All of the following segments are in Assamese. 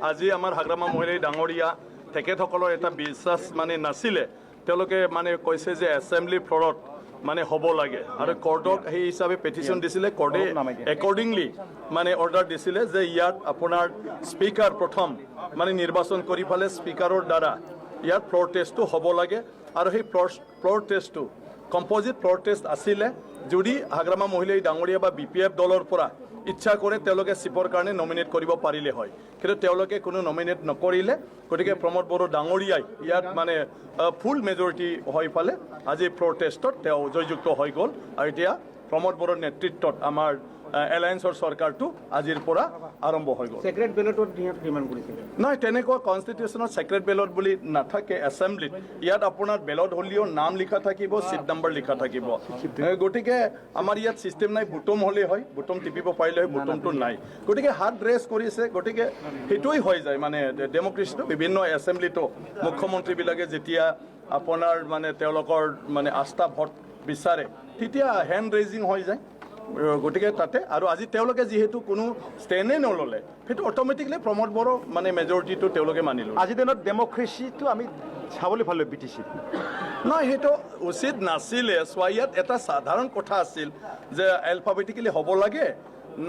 আজি আমাৰ হাগ্ৰামা মহিলাই ডাঙৰীয়া তেখেতসকলৰ এটা বিশ্বাস মানে নাছিলে তেওঁলোকে মানে কৈছে যে এছেম্বলি ফ্ল'ৰত মানে হ'ব লাগে আৰু কোৰ্টক সেই হিচাপে পেটিশ্যন দিছিলে কোৰ্টে একৰ্ডিংলি মানে অৰ্ডাৰ দিছিলে যে ইয়াত আপোনাৰ স্পীকাৰ প্ৰথম মানে নিৰ্বাচন কৰি ফালে স্পীকাৰৰ দ্বাৰা ইয়াত ফ্ল'ৰ টেষ্টটো হ'ব লাগে আৰু সেই ফ্ল'ৰ টেষ্টটো কম্পজিট ফ্ল'ৰ টেষ্ট আছিলে যদি হাগ্ৰামা মহিলাই ডাঙৰীয়া বা BPF দলৰ পৰা ইচ্ছা কৰে তেওঁলোকে চিফৰ কাৰণে নমিনেট কৰিব পাৰিলে হয় কিন্তু তেওঁলোকে কোনো নমিনেট নকৰিলে গতিকে প্ৰমোদ বড়ো ডাঙৰীয়াই ইয়াত মানে ফুল মেজৰিটি হৈ পালে আজি ফ্ল'ৰ টেষ্টত তেওঁ জয়যুক্ত হৈ গ'ল আৰু এতিয়া প্ৰমোদ বড়োৰ নেতৃত্বত আমাৰ এলায়েন্সৰ চৰকাৰটো আজিৰ পৰা আৰম্ভ হৈ গ'ল সেক্ৰেট বেলটত ডিমাণ্ড কৰিছিল নহয় তেনেকুৱা কনষ্টিটিউশ্যনত সেক্ৰেট বেলট বুলি নাথাকে এছেম্বলিত ইয়াত আপোনাৰ বেলট হ'লেও নাম লিখা থাকিব চিট নাম্বাৰ লিখা থাকিব গতিকে আমাৰ ইয়াত ছিষ্টেম নাই বুটম হ'লেই হয় বুটম টিপিব পাৰিলে হয় বুটমটো নাই গতিকে হাত ৰেজ কৰিছে গতিকে সেইটোৱেই হৈ যায় মানে ডেম'ক্ৰেচিটো বিভিন্ন এছেম্বলিতো মুখ্যমন্ত্ৰীবিলাকে যেতিয়া আপোনাৰ মানে তেওঁলোকৰ মানে আস্থা ভোট বিচাৰে তেতিয়া হেণ্ড ৰেজিং হৈ যায় গতিকে তাতে আৰু আজি তেওঁলোকে যিহেতু কোনো ষ্টেণ্ডে নল'লে সেইটো অট'মেটিকলি প্ৰমোদ বড়ো মানে মেজৰিটিটো তেওঁলোকে মানিলোঁ আজিৰ দিনত ডেম'ক্ৰেচিটো আমি চাবলৈ পালোঁ BTC নহয় সেইটো উচিত নাছিলে চোৱা ইয়াত এটা সাধাৰণ কথা আছিল যে এলফাবেটিকেলি হ'ব লাগে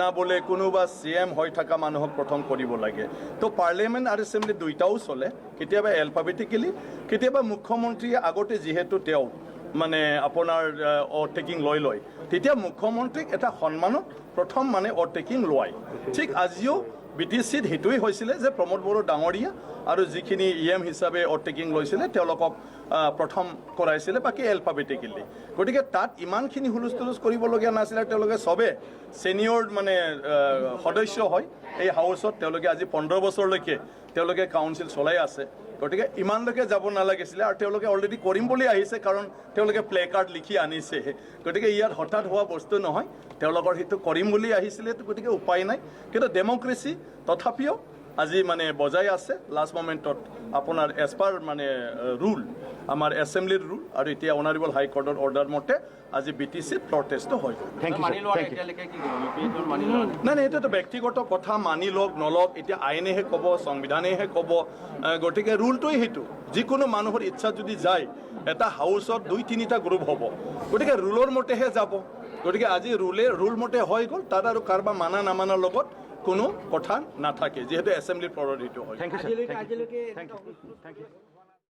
না বোলে কোনোবা CM হৈ থকা মানুহক প্ৰথম কৰিব লাগে তো পাৰ্লিয়ামেণ্ট আৰু এছেম্বলি দুইটাও চলে কেতিয়াবা এলফাবেটিকেলি কেতিয়াবা মুখ্যমন্ত্ৰীয়ে আগতে যিহেতু তেওঁ মানে আপোনাৰ অ'ভাৰটেকিং লৈ লয় তেতিয়া মুখ্যমন্ত্ৰীক এটা সন্মানত প্ৰথম মানে অ'ভাৰটেকিং লয় ঠিক আজিও BTCত সেইটোৱেই হৈছিলে যে প্ৰমোদ বড়ো ডাঙৰীয়া আৰু যিখিনি EM হিচাপে অ'ভাৰটেকিং লৈছিলে তেওঁলোকক প্ৰথম কৰাইছিলে বাকী এলফাবেটিকেলি গতিকে তাত ইমানখিনি হুলস্থুলুচ কৰিবলগীয়া নাছিলে তেওঁলোকে চবে ছিনিয়ৰ মানে সদস্য হয় এই হাউচত তেওঁলোকে আজি 15 বছৰলৈকে তেওঁলোকে কাউন্সিল চলাই আছে গতিকে ইমানলৈকে যাব নালাগিছিলে আৰু তেওঁলোকে অলৰেডি কৰিম বুলি আহিছে কাৰণ তেওঁলোকে প্লে কাৰ্ড লিখি আনিছে গতিকে ইয়াত হঠাৎ হোৱা বস্তু নহয় তেওঁলোকৰ সেইটো কৰিম বুলি আহিছিলে গতিকে উপায় নাই কিন্তু ডেম'ক্ৰেচি তথাপিও আজি মানে বজাই আছে লাষ্ট মমেণ্টত আপোনাৰ এজ পাৰ মানে ৰুল আমাৰ এছেম্বলিৰ ৰুল আৰু এতিয়া অনাৰেবল হাইকোৰ্টৰ অৰ্ডাৰ মতে আজি BTCত ফ্ল'ৰ টেষ্টটো হৈ গ'ল থেংক ইউ নাই নাই এইটোতো ব্যক্তিগত কথা মানি লওক নলওক এতিয়া আইনেহে ক'ব সংবিধানেহে ক'ব গতিকে ৰুলটোৱেই সেইটো যিকোনো মানুহৰ ইচ্ছা যদি যায় এটা হাউচত 2-3টা গ্ৰুপ হ'ব গতিকে ৰুলৰ মতেহে যাব গতিকে আজি ৰুল মতে হৈ গ'ল তাত আৰু কাৰোবাৰ মানা নামানাৰ লগত কোনো কথা নাথাকে যিহেতু এছেম্বলিৰ ফ্ল'ৰত সেইটো হয় থেংক ইউ